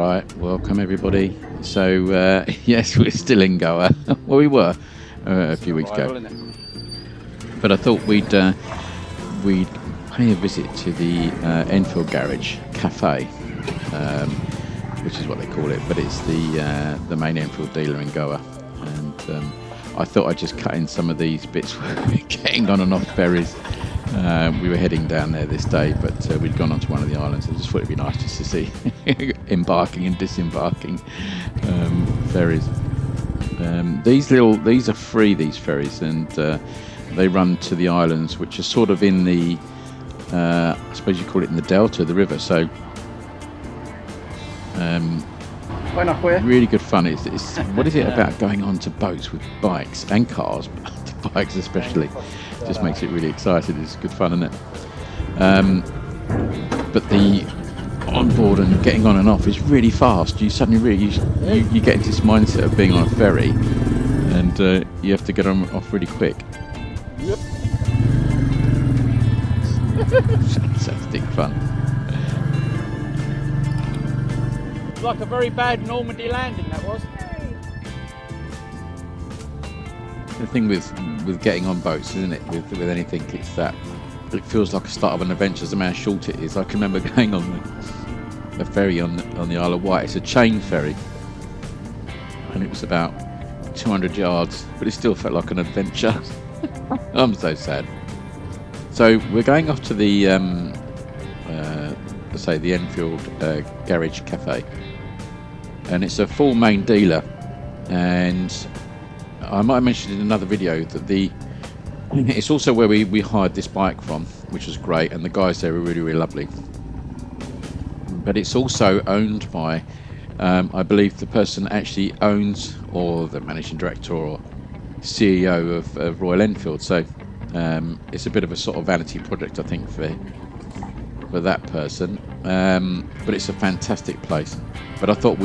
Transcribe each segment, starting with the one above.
Right, welcome everybody. So yes, we're still in Goa. Well, we were a few weeks ago, but I thought we'd pay a visit to the Enfield Garage Cafe, which is what they call it, but it's the main Enfield dealer in Goa. And I thought I'd just cut in some of these bits where we're getting on and off ferries. We were heading down there this day, but we'd gone onto one of the islands. I just thought it'd be nice just to see embarking and disembarking ferries. These are free, these ferries, and they run to the islands, which are sort of in the, I suppose you call it in the delta of the river. So really good fun. It's what is it about going on to boats with bikes and cars, but bikes especially, just makes it really exciting. It's good fun, isn't it? But the on board and getting on and off is really fast. You suddenly you get into this mindset of being on a ferry, and you have to get on off really quick. Yep. Fantastic fun. Like a very bad Normandy landing, that was. The thing with getting on boats, isn't it? With anything, it's that it feels like a start of an adventure. Doesn't matter how short it is. I can remember going on a ferry on the Isle of Wight. It's a chain ferry, and it was about 200 yards, but it still felt like an adventure. I'm so sad. So we're going off to the let's say the Enfield Garage Cafe, and it's a full main dealer. And I might have mentioned in another video that it's also where we hired this bike from, which was great, and the guys there were really, really lovely. But it's also owned by, I believe the person actually owns, or the managing director or CEO of Royal Enfield. So it's a bit of a sort of vanity project, I think, for that person. But it's a fantastic place. But I thought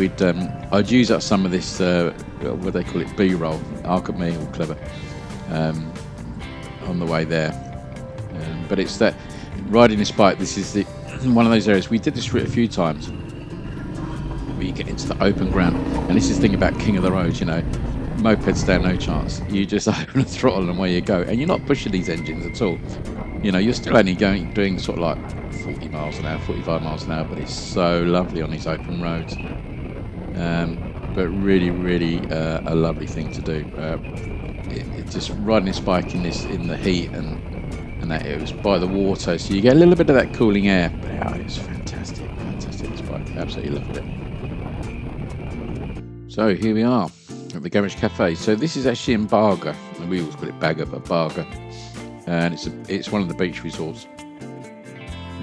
I'd use up some of this, what do they call it, B-roll, Arc at me, all clever, on the way there. But it's that, riding this bike, this is one of those areas, we did this route a few times, where you get into the open ground, and this is the thing about king of the roads, mopeds stand no chance. You just open the throttle and away you go, and you're not pushing these engines at all. You're still only doing sort of like 40 miles an hour, 45 miles an hour, but it's so lovely on these open roads. But really, really a lovely thing to do. It just riding this bike in the heat and that, it was by the water, so you get a little bit of that cooling air. But it's fantastic, this bike. Absolutely loved it. So here we are at the Garage Cafe. So this is actually in Barga, and we always call it Bagger, but Barga, and it's one of the beach resorts.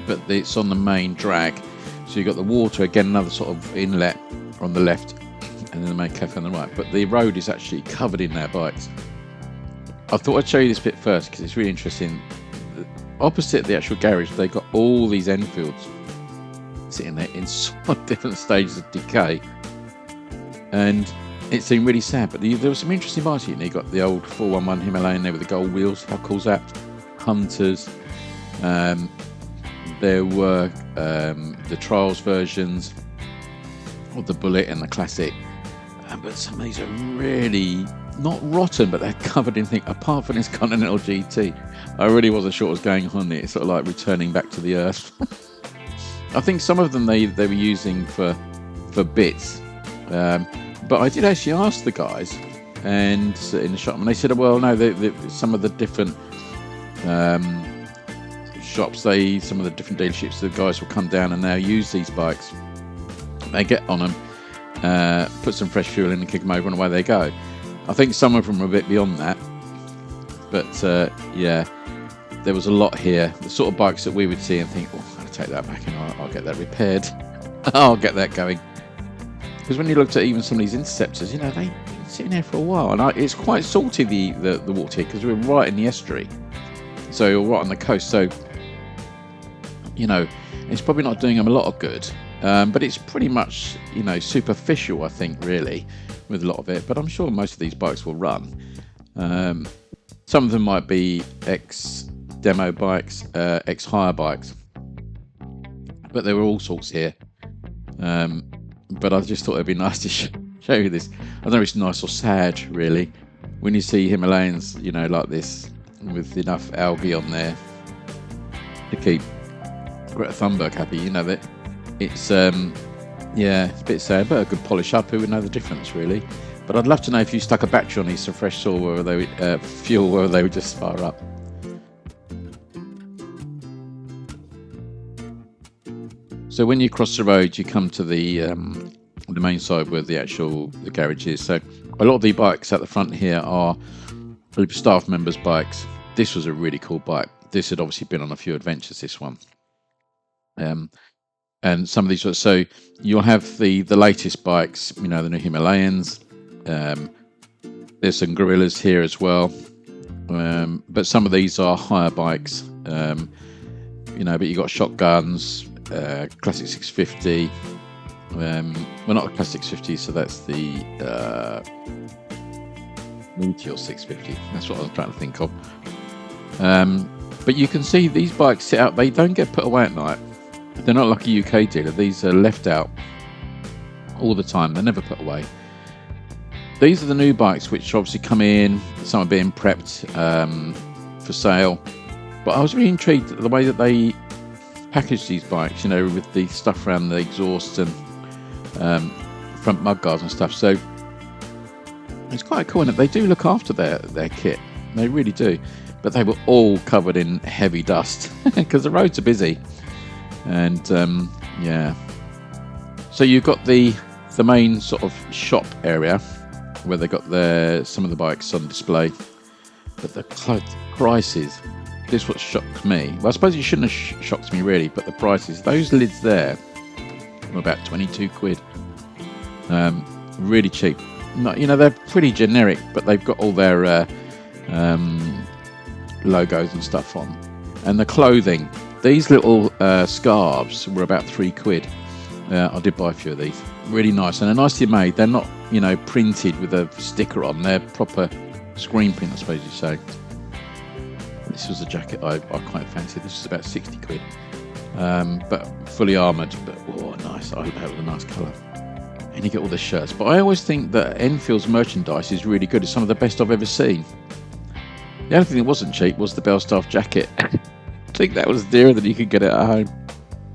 But it's on the main drag, so you've got the water, again another sort of inlet on the left, and then the main cafe on the right. But the road is actually covered in their bikes. I thought I'd show you this bit first because it's really interesting. Opposite the actual garage, they've got all these Enfields sitting there in sort of different stages of decay, and it seemed really sad. But there was some interesting bikes here. You got the old 411 Himalayan there with the gold wheels. How cool's that? Hunters. There were the Trials versions of the Bullet and the Classic, but some of these are really not rotten, but they're covered in things. Apart from this Continental GT, I really wasn't sure what was going on there. It's sort of like returning back to the earth. I think some of them they were using for bits, but I did actually ask the guys and in the shop, and they said, well, no, some of the different shops, some of the different dealerships, the guys will come down and they'll use these bikes. They get on them, put some fresh fuel in and kick them over, and away they go. I think some of them are a bit beyond that, but yeah, there was a lot here. The sort of bikes that we would see and think, oh, I'll take that back and I'll get that repaired. I'll get that going. Because when you looked at even some of these Interceptors, they've been sitting there for a while, and it's quite salty, the water here, because we're right in the estuary, so we're right on the coast. So it's probably not doing them a lot of good, but it's pretty much superficial, I think, really, with a lot of it. But I'm sure most of these bikes will run. Some of them might be ex-demo bikes, ex-hire bikes, but there were all sorts here. but I just thought it'd be nice to show you this. I don't know if it's nice or sad, really, when you see Himalayans, you know, like this, with enough algae on there to keep Greta Thunberg happy. You know that it's yeah, it's a bit sad, but a good polish up, who would know the difference, really? But I'd love to know if you stuck a battery on these for fresh soil, whether they fuel, whether they would just fire up. So when you cross the road, you come to the main side where the garage is. So a lot of the bikes at the front here are staff members' bikes. This was a really cool bike. This had obviously been on a few adventures, this one. And some of these, so you'll have the latest bikes, you know, the new Himalayans. There's some Gorillas here as well. But some of these are higher bikes, you know, but you've got shotguns, classic 650. Well, not a classic 650, so that's the Meteor 650. That's what I was trying to think of. But you can see these bikes sit out, they don't get put away at night. They're not like a UK dealer. These are left out all the time. They're never put away. These are the new bikes which obviously come in. Some are being prepped for sale. But I was really intrigued at the way that they package these bikes, you know, with the stuff around the exhaust and front mudguards and stuff. So it's quite cool, and they do look after their kit. They really do. But they were all covered in heavy dust because the roads are busy. And yeah, so you've got the main sort of shop area where they got some of the bikes on display, but the prices, this is what shocked me. Well, I suppose it shouldn't have shocked me really, but the prices, those lids there were about 22 quid. Really cheap. Not, you know, they're pretty generic, but they've got all their logos and stuff on. And the clothing, these little scarves were about 3 quid. I did buy a few of these. Really nice, and they're nicely made. They're not, you know, printed with a sticker on. They're proper screen print, I suppose you say. This was a jacket I quite fancied. This was about 60 quid. But fully armoured. But oh, nice. I hope that was a nice colour. And you get all the shirts. But I always think that Enfield's merchandise is really good. It's some of the best I've ever seen. The only thing that wasn't cheap was the Belstaff jacket. I think that was dearer than you could get it at home.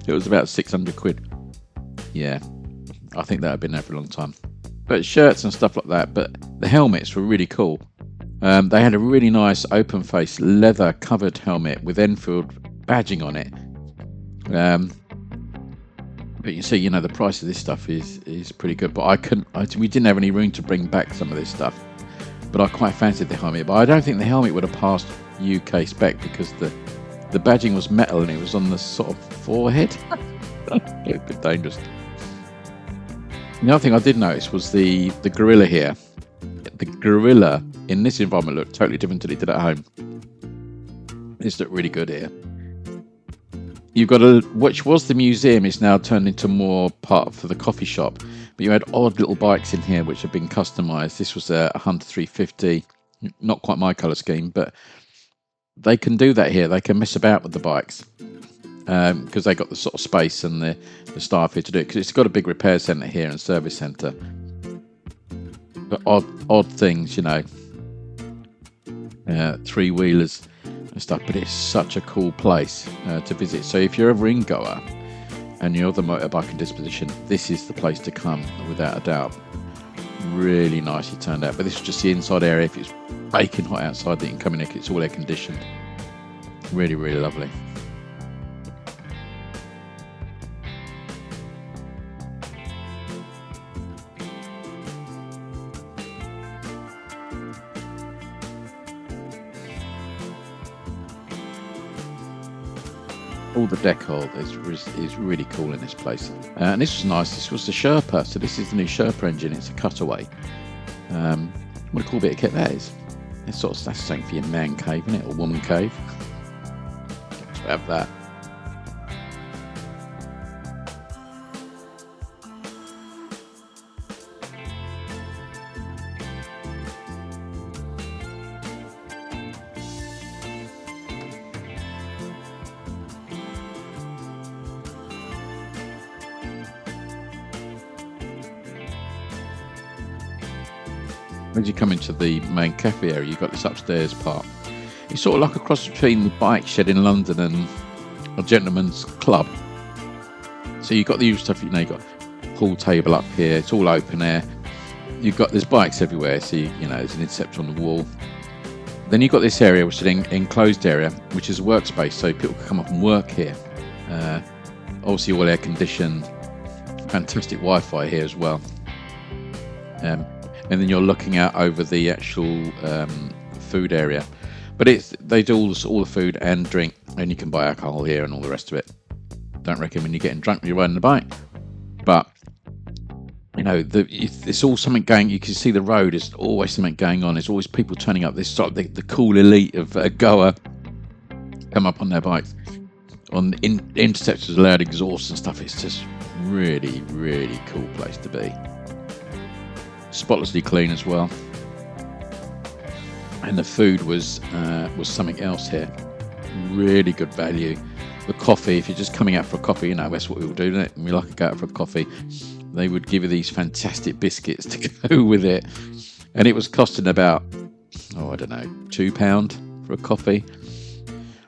It was about 600 quid. Yeah, I think that had been there for a long time. But shirts and stuff like that. But the helmets were really cool. They had a really nice open face leather covered helmet with Enfield badging on it. But you see, you know, the price of this stuff is pretty good. But we didn't have any room to bring back some of this stuff. But I quite fancied the helmet. But I don't think the helmet would have passed UK spec because the badging was metal and it was on the sort of forehead. A bit dangerous. The other thing I did notice was the Gorilla here. The Gorilla in this environment looked totally different to it did at home. This looked really good here. You've got which was the museum, is now turned into more part for the coffee shop. But you had odd little bikes in here which have been customised. This was a Hunter 350, not quite my colour scheme, but they can do that here. They can mess about with the bikes because they got the sort of space and the staff here to do it. Because it's got a big repair centre here and service centre. But odd things, you know, 3-wheelers and stuff. But it's such a cool place to visit. So if you're ever in Goa and you're the motorbiking disposition, this is the place to come without a doubt. Really nicely turned out. But this is just the inside area. If it's baking hot outside, then you can come in here. It's all air conditioned. Really, really lovely. All the decor is really cool in this place. And this was nice. This was the Sherpa. So this is the new Sherpa engine. It's a cutaway. What a cool bit of kit that is. It's sort of, that's something for your man cave, isn't it? Or woman cave. To have that. As you come into the main cafe area, you've got this upstairs part. It's sort of like a cross between the bike shed in London and a gentleman's club. So you've got the usual stuff, you've got a pool table up here, it's all open air. There's bikes everywhere, so there's an intercept on the wall. Then you've got this area, which is an enclosed area, which is a workspace, so people can come up and work here. Obviously all air conditioned, fantastic Wi-Fi here as well. And then you're looking out over the actual food area. But they do all the food and drink, and you can buy alcohol here and all the rest of it. Don't recommend you getting drunk when you're riding the bike. But, it's all something going. You can see the road, there's always something going on. There's always people turning up. This sort of the cool elite of Goa come up on their bikes. On intercepts with loud exhaust and stuff. It's just really, really cool place to be. Spotlessly clean as well. And the food was something else here. Really good value. The coffee, if you're just coming out for a coffee, that's what we all do, isn't it? We like to go out for a coffee. They would give you these fantastic biscuits to go with it. And it was costing about, I don't know, £2 for a coffee.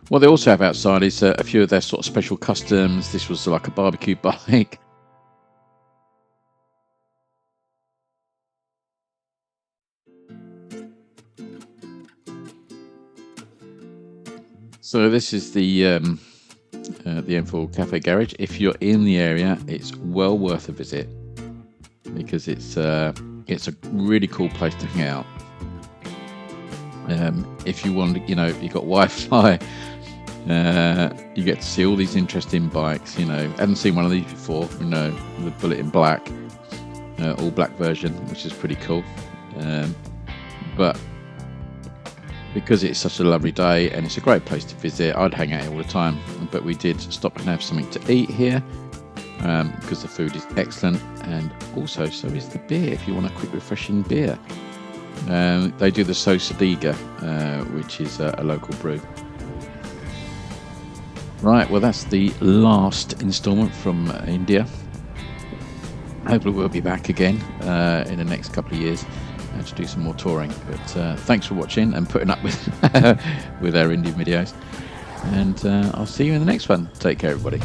What they also have outside is a few of their sort of special customs. This was like a barbecue bike. So this is the Enfield Cafe Garage. If you're in the area, it's well worth a visit because it's a really cool place to hang out. If you want, you've got Wi-Fi. You get to see all these interesting bikes. Hadn't seen one of these before. The Bullet in black, all black version, which is pretty cool. But because it's such a lovely day and it's a great place to visit, I'd hang out here all the time. But we did stop and have something to eat here because the food is excellent, and also so is the beer. If you want a quick refreshing beer, they do the Sosadiga, which is a local brew. Right, well that's the last instalment from India. Hopefully we'll be back again in the next couple of years to do some more touring. But thanks for watching and putting up with with our Indian videos. And I'll see you in the next one. Take care, everybody.